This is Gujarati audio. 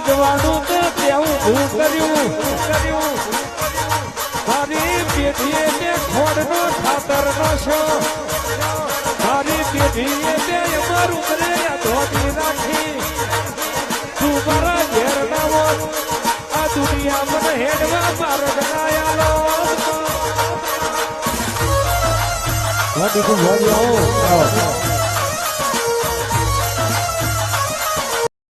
જવાનું તો તેવું ભૂ કર્યું મારી પેઢીએ તે ખોડનો ખાતરનો છો મારી પેઢીએ તે અમારું કરે ધોતી રાખી તું મારા ઘેર ના હોત આ દુનિયા મને હેડવા મારો ગણાયાલો What do you want?